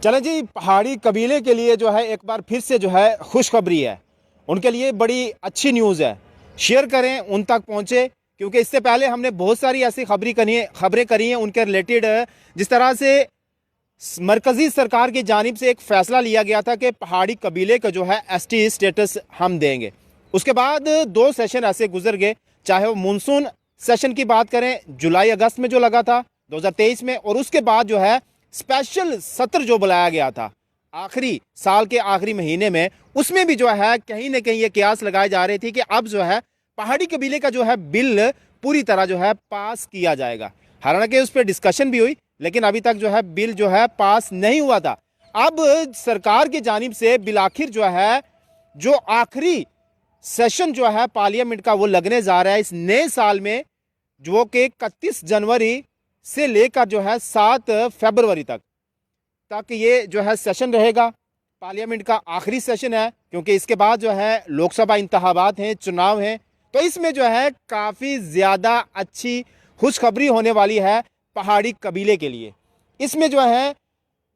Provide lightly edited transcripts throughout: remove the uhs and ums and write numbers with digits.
चलें जी, पहाड़ी कबीले के लिए जो है एक बार फिर से जो है खुशखबरी है। उनके लिए बड़ी अच्छी न्यूज़ है। शेयर करें, उन तक पहुँचे, क्योंकि इससे पहले हमने बहुत सारी ऐसी खबरें करी हैं उनके रिलेटेड। जिस तरह से मरकज़ी सरकार की जानिब से एक फ़ैसला लिया गया था कि पहाड़ी कबीले का जो है एसटी स्टेटस हम देंगे। उसके बाद 2 सेशन ऐसे गुजर गए, चाहे वो मानसून सेशन की बात करें जुलाई अगस्त में जो लगा था 2023 में, और उसके बाद जो है स्पेशल सत्र जो बुलाया गया था आखिरी साल के आखिरी महीने में, उसमें भी जो है कहीं ना कहीं ये कयास लगाई जा रही थी कि अब जो है पहाड़ी कबीले का जो है बिल पूरी तरह जो है पास किया जाएगा। हालांकि उस पर डिस्कशन भी हुई, लेकिन अभी तक जो है बिल जो है पास नहीं हुआ था। अब सरकार की जानिब से बिल आखिर जो है जो आखिरी सेशन जो है पार्लियामेंट का वो लगने जा रहा है इस नए साल में, जो कि 31 जनवरी से लेकर जो है 7 फरवरी तक ये जो है सेशन रहेगा। पार्लियामेंट का आखिरी सेशन है, क्योंकि इसके बाद जो है लोकसभा इंतखाबात हैं, चुनाव हैं। तो इसमें जो है काफ़ी ज़्यादा अच्छी खुशखबरी होने वाली है पहाड़ी कबीले के लिए। इसमें जो है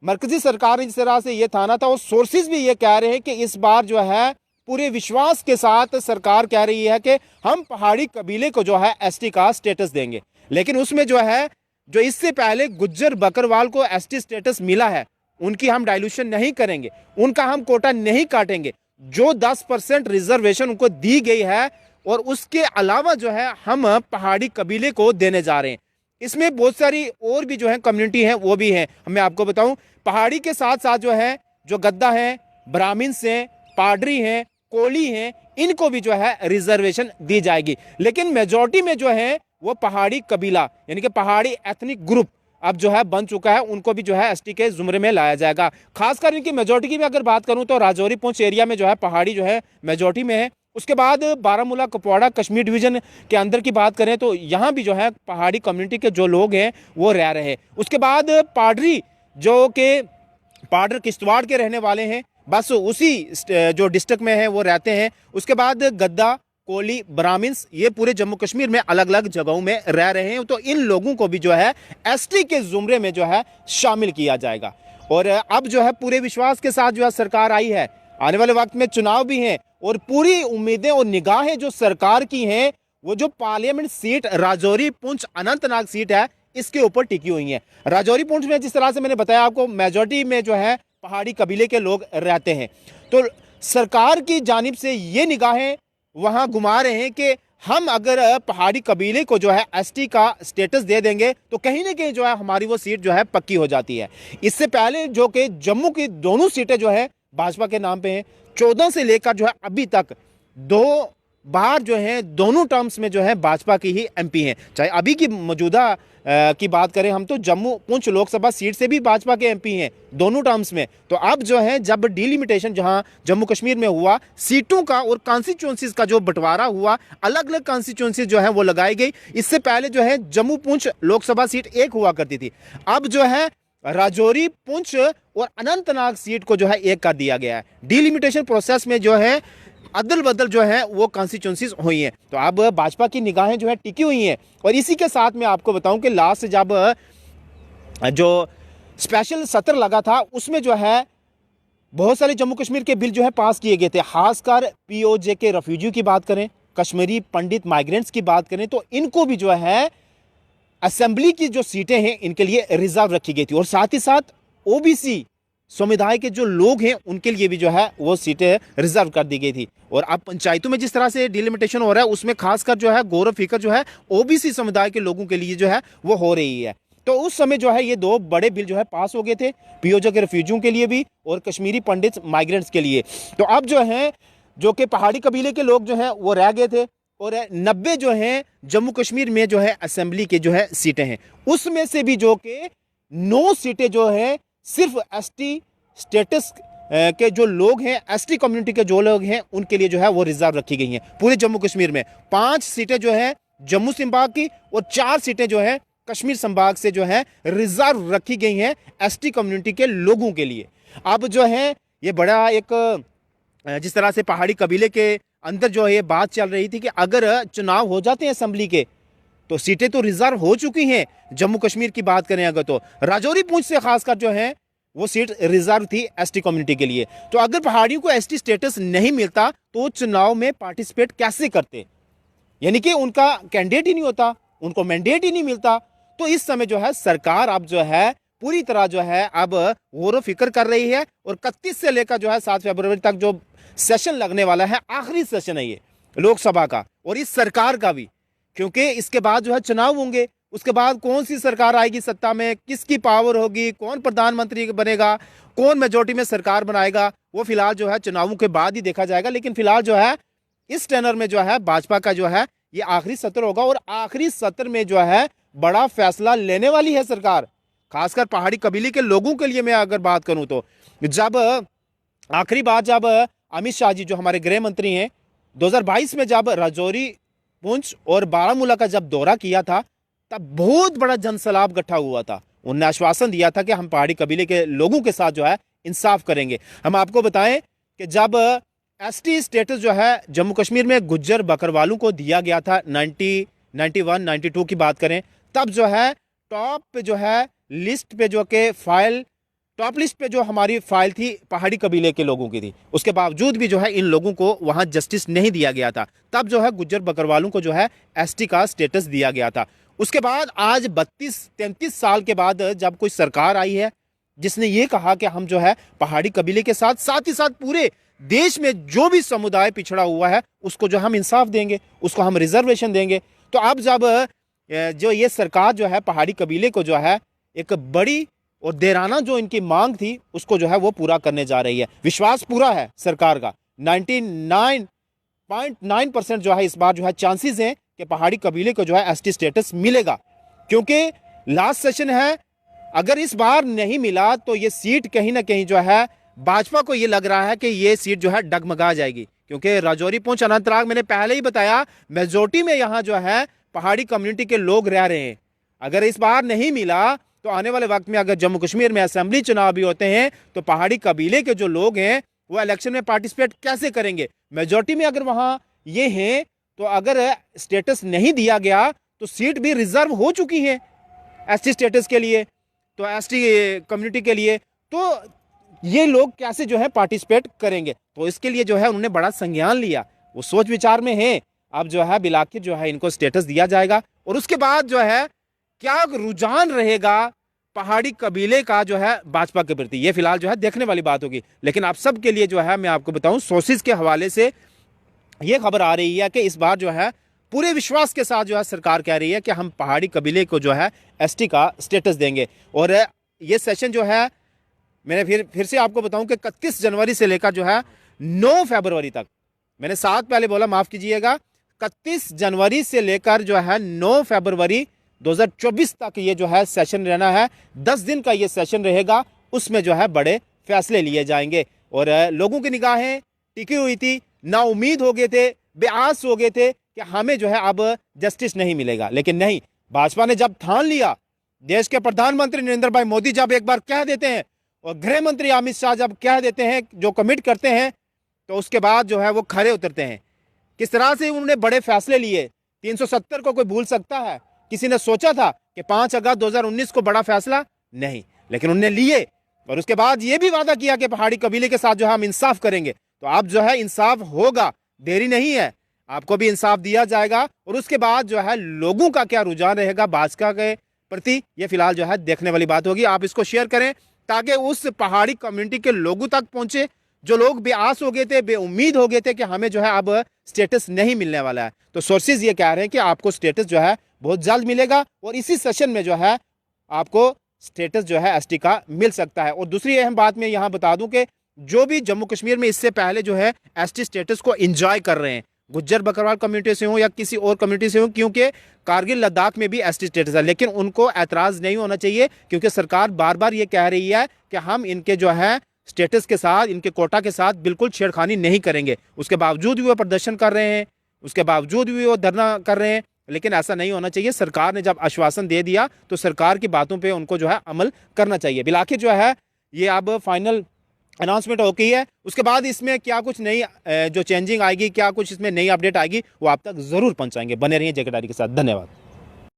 मरकज़ी सरकार ने जिस तरह से ये थाना था, और सोर्सेज भी ये कह रहे हैं कि इस बार जो है पूरे विश्वास के साथ सरकार कह रही है कि हम पहाड़ी कबीले को जो है एसटी का स्टेटस देंगे। लेकिन उसमें जो है जो इससे पहले गुज्जर बकरवाल को एसटी स्टेटस मिला है, उनकी हम डाइल्यूशन नहीं करेंगे, उनका हम कोटा नहीं काटेंगे। जो 10% रिजर्वेशन उनको दी गई है, और उसके अलावा जो है हम पहाड़ी कबीले को देने जा रहे हैं। इसमें बहुत सारी और भी जो है कम्युनिटी है वो भी है। मैं आपको बताऊं, पहाड़ी के साथ साथ जो है जो गद्दा हैं, ब्राह्मण्स हैं, पाडरी हैं, कोली हैं, इनको भी जो है रिजर्वेशन दी जाएगी। लेकिन मेजॉरिटी में जो है वो पहाड़ी कबीला यानी कि पहाड़ी एथनिक ग्रुप अब जो है बन चुका है, उनको भी जो है एसटी के जुमरे में लाया जाएगा। खासकर इनकी मेजॉरिटी की भी अगर बात करूं तो राजौरी पुंछ एरिया में जो है पहाड़ी जो है मेजॉरिटी में है। उसके बाद बारामूला कुपवाड़ा कश्मीर डिवीजन के अंदर की बात करें तो यहाँ भी जो है पहाड़ी कम्युनिटी के जो लोग हैं वो रह रहे हैं। उसके बाद पाडरी जो कि पाडर किश्तवाड़ के रहने वाले हैं, बस उसी जो डिस्ट्रिक्ट में है वो रहते हैं। उसके बाद गद्दा, कोली, ब्राह्मण्स, ये पूरे जम्मू कश्मीर में अलग अलग जगहों में रह रहे हैं। तो इन लोगों को भी जो है एसटी के जुमरे में जो है शामिल किया जाएगा। और अब जो है पूरे विश्वास के साथ जो है सरकार आई है। आने वाले वक्त में चुनाव भी हैं, और पूरी उम्मीदें और निगाहें जो सरकार की हैं वो जो parliament seat Rajouri Poonch Anantnag seat है इसके ऊपर टिकी हुई है। राजौरी पुंछ में जिस तरह से मैंने बताया आपको, मेजॉरिटी में जो है पहाड़ी कबीले के लोग रहते हैं। तो सरकार की जानिब से ये निगाहें वहां घुमा रहे हैं कि हम अगर पहाड़ी कबीले को जो है एसटी का स्टेटस दे देंगे तो कहीं ना कहीं जो है हमारी वो सीट जो है पक्की हो जाती है। इससे पहले जो कि जम्मू की दोनों सीटें जो है भाजपा के नाम पे हैं, 14 से लेकर जो है अभी तक 2 बार जो है दोनों टर्म्स में जो है भाजपा की ही एमपी हैं। चाहे अभी की मौजूदा की बात करें हम तो जम्मू पुंछ लोकसभा सीट से भी भाजपा के एमपी हैं दोनों टर्म्स में। तो अब जो है जब डिलिमिटेशन जहां जम्मू कश्मीर में हुआ, सीटों का और कॉन्स्टिट्यूंसीज का जो बंटवारा हुआ, अलग अलग कॉन्स्टिट्यूंसीज जो है वो लगाई गई। इससे पहले जो है जम्मू पुंछ लोकसभा सीट एक हुआ करती थी, अब जो है राजौरी पुंछ और अनंतनाग सीट को जो है एक कर दिया गया है। डिलिमिटेशन प्रोसेस में जो है अदल बदल जो है वो कॉन्स्टिट्यूंसीज हुई हैं। तो अब भाजपा की निगाहें जो है टिकी हुई हैं। और इसी के साथ मैं आपको बताऊं कि लास्ट जब जो स्पेशल सत्र लगा था उसमें जो है बहुत सारे जम्मू कश्मीर के बिल जो है पास किए गए थे। खासकर पीओजे के रेफ्यूजी की बात करें, कश्मीरी पंडित माइग्रेंट्स की बात करें, तो इनको भी जो है असेंबली की जो सीटें हैं इनके लिए रिजर्व रखी गई थी। और साथ ही साथ ओबीसी समुदाय के जो लोग हैं उनके लिए भी जो है वो सीटें रिजर्व कर दी गई थी। और अब पंचायतों में जिस तरह से डिलिमिटेशन हो रहा है उसमें खासकर जो है गौर फिक्र जो है ओबीसी समुदाय के लोगों के लिए जो है वो हो रही है। तो उस समय जो है ये 2 बड़े बिल जो है पास हो गए थे, पीओजे के रेफ्यूजियों के लिए भी और कश्मीरी पंडित माइग्रेंट्स के लिए। तो अब जो है जो कि पहाड़ी कबीले के लोग जो हैं वो रह गए थे, और 90 जो हैं जम्मू कश्मीर में जो है असेंबली के जो है सीटें हैं, उसमें से भी जो कि 9 सीटें जो है सिर्फ एसटी स्टेटस के जो लोग हैं, एसटी कम्युनिटी के जो लोग हैं उनके लिए जो है वो रिजर्व रखी गई हैं। पूरे जम्मू कश्मीर में 5 सीटें जो है जम्मू संभाग की और 4 सीटें जो है कश्मीर संभाग से जो है रिजर्व रखी गई हैं एसटी कम्युनिटी के लोगों के लिए। अब जो है ये बड़ा एक जिस तरह से पहाड़ी कबीले के अंदर जो है ये बात चल रही थी कि अगर चुनाव हो जाते हैं असेंबली के तो सीटें तो रिजर्व हो चुकी हैं। जम्मू कश्मीर की बात करें अगर तो राजौरी पुंछ से खासकर जो है वो सीट रिजर्व थी एसटी कम्युनिटी के लिए। तो अगर पहाड़ियों को एसटी स्टेटस नहीं मिलता तो चुनाव में पार्टिसिपेट कैसे करते, यानी कि उनका कैंडिडेट ही नहीं होता, उनको मैंडेट ही नहीं मिलता। तो इस समय जो है सरकार अब जो है पूरी तरह जो है अब गौर फिक्र कर रही है, और 31 से लेकर जो है 7 फरवरी तक जो सेशन लगने वाला है, आखिरी सेशन है ये लोकसभा का और इस सरकार का भी, क्योंकि इसके बाद जो है चुनाव होंगे। उसके बाद कौन सी सरकार आएगी सत्ता में, किसकी पावर होगी, कौन प्रधानमंत्री बनेगा, कौन मेजोरिटी में सरकार बनाएगा, वो फिलहाल जो है चुनावों के बाद ही देखा जाएगा। लेकिन फिलहाल जो है इस टेनर में जो है भाजपा का जो है ये आखिरी सत्र होगा, और आखिरी सत्र में जो है बड़ा फैसला लेने वाली है सरकार, खासकर पहाड़ी कबीले के लोगों के लिए। मैं अगर बात करूं तो जब आखिरी बार जब अमित शाह जी जो हमारे गृह मंत्री हैं 2022 में जब राजौरी, पुंछ और बारामूला का जब दौरा किया था, तब बहुत बड़ा जनसैलाब इकट्ठा हुआ था। उन्होंने आश्वासन दिया था कि हम पहाड़ी कबीले के लोगों के साथ जो है इंसाफ करेंगे। हम आपको बताएं कि जब एसटी स्टेटस जो है जम्मू कश्मीर में गुज्जर बकरवालों को दिया गया था 91-92 की बात करें, तब जो है टॉप पे जो है लिस्ट पे जो के फाइल, टॉप लिस्ट पे जो हमारी फाइल थी पहाड़ी कबीले के लोगों की थी। उसके बावजूद भी जो है इन लोगों को वहां जस्टिस नहीं दिया गया था। तब जो है गुज्जर बकरवालों को जो है एसटी का स्टेटस दिया गया था। उसके बाद आज 32-33 साल के बाद जब कोई सरकार आई है जिसने ये कहा कि हम जो है पहाड़ी कबीले के साथ साथ ही साथ पूरे देश में जो भी समुदाय पिछड़ा हुआ है उसको जो हम इंसाफ देंगे, उसको हम रिजर्वेशन देंगे। तो अब जब जो ये सरकार जो है पहाड़ी कबीले को जो है एक बड़ी और देराना जो इनकी मांग थी उसको जो है वो पूरा करने जा रही है। विश्वास पूरा है सरकार का, 99.9% जो है इस बार जो है चांसेस हैं कि पहाड़ी कबीले को जो है एसटी स्टेटस मिलेगा, क्योंकि लास्ट सेशन है। अगर इस बार नहीं मिला तो ये सीट कहीं ना कहीं जो है भाजपा को ये लग रहा है कि ये सीट जो है डगमगा जाएगी, क्योंकि राजौरी, पुंछ, अनंतनाग मैंने पहले ही बताया मेजोरिटी में यहाँ जो है पहाड़ी कम्युनिटी के लोग रह रहे हैं। अगर इस बार नहीं मिला तो आने वाले वक्त में अगर जम्मू कश्मीर में असेंबली चुनाव भी होते हैं तो पहाड़ी कबीले के जो लोग हैं वो इलेक्शन में पार्टिसिपेट कैसे करेंगे। मेजोरिटी में अगर वहाँ ये हैं तो अगर स्टेटस नहीं दिया गया तो सीट भी रिजर्व हो चुकी है एसटी स्टेटस के लिए, तो एसटी कम्युनिटी के लिए, तो ये लोग कैसे जो है पार्टिसिपेट करेंगे। तो इसके लिए जो है उन्होंने बड़ा संज्ञान लिया, वो सोच विचार में है। अब जो है बिलाखिर जो है इनको स्टेटस दिया जाएगा, और उसके बाद जो है क्या रुझान रहेगा पहाड़ी कबीले का जो है भाजपा के प्रति, ये फिलहाल जो है देखने वाली बात होगी। लेकिन आप सबके लिए जो है मैं आपको बताऊं सोर्सेज के हवाले से ये खबर आ रही है कि इस बार जो है पूरे विश्वास के साथ जो है सरकार कह रही है कि हम पहाड़ी कबीले को जो है एसटी का स्टेटस देंगे। और ये सेशन जो है मैंने फिर से आपको बताऊं कि 31 जनवरी से लेकर जो है 9 फरवरी तक, मैंने 7 पहले बोला, माफ कीजिएगा, 31 जनवरी से लेकर जो है 9 फरवरी 2024 तक ये जो है सेशन रहना है। 10 दिन का ये सेशन रहेगा, उसमें जो है बड़े फैसले लिए जाएंगे। और लोगों की निगाहें टिकी हुई थी, ना उम्मीद हो गए थे, बेआस हो गए थे कि हमें जो है अब जस्टिस नहीं मिलेगा। लेकिन नहीं, भाजपा ने जब ठान लिया, देश के प्रधानमंत्री नरेंद्र भाई मोदी जब एक बार कह देते हैं और गृह मंत्री अमित शाह जब कह देते हैं, जो कमिट करते हैं, तो उसके बाद जो है वो खड़े उतरते हैं। किस तरह से उन्होंने बड़े फैसले लिए। 370 को कोई भूल सकता है? किसी ने सोचा था कि 5 अगस्त 2019 को बड़ा फैसला? नहीं, लेकिन उन्होंने लिए। और उसके बाद ये भी वादा किया कि पहाड़ी कबीले के साथ जो है हम इंसाफ करेंगे। तो अब जो है इंसाफ होगा, देरी नहीं है, आपको भी इंसाफ दिया जाएगा। और उसके बाद जो है लोगों का क्या रुझान रहेगा भाजपा के प्रति, ये फिलहाल जो है देखने वाली बात होगी। आप इसको शेयर करें ताकि उस पहाड़ी कम्युनिटी के लोगों तक पहुंचे जो लोग बेआस हो गए थे, बेउम्मीद हो गए थे कि हमें जो है अब स्टेटस नहीं मिलने वाला है। तो सोर्सेज ये कह रहे हैं कि आपको स्टेटस जो है बहुत जल्द मिलेगा, और इसी सेशन में जो है आपको स्टेटस जो है एसटी का मिल सकता है। और दूसरी अहम बात मैं यहाँ बता दूं कि जो भी जम्मू कश्मीर में इससे पहले जो है एसटी स्टेटस को एंजॉय कर रहे हैं, गुज्जर बकरवाल कम्युनिटी से हो या किसी और कम्युनिटी से हो, क्योंकि कारगिल लद्दाख में भी एसटी स्टेटस है, लेकिन उनको ऐतराज़ नहीं होना चाहिए, क्योंकि सरकार बार बार ये कह रही है कि हम इनके जो है स्टेटस के साथ, इनके कोटा के साथ बिल्कुल छेड़खानी नहीं करेंगे। उसके बावजूद भी वो प्रदर्शन कर रहे हैं, उसके बावजूद भी वो धरना कर रहे हैं, लेकिन ऐसा नहीं होना चाहिए। सरकार ने जब आश्वासन दे दिया तो सरकार की बातों पे उनको जो है अमल करना चाहिए। बिलाखिर जो है ये अब फाइनल अनाउंसमेंट हो गई है। उसके बाद इसमें क्या कुछ नई जो चेंजिंग आएगी, क्या कुछ इसमें नई अपडेट आएगी, वो आप तक ज़रूर पहुंचाएंगे। बने रहिए जेकेडारी के साथ। धन्यवाद।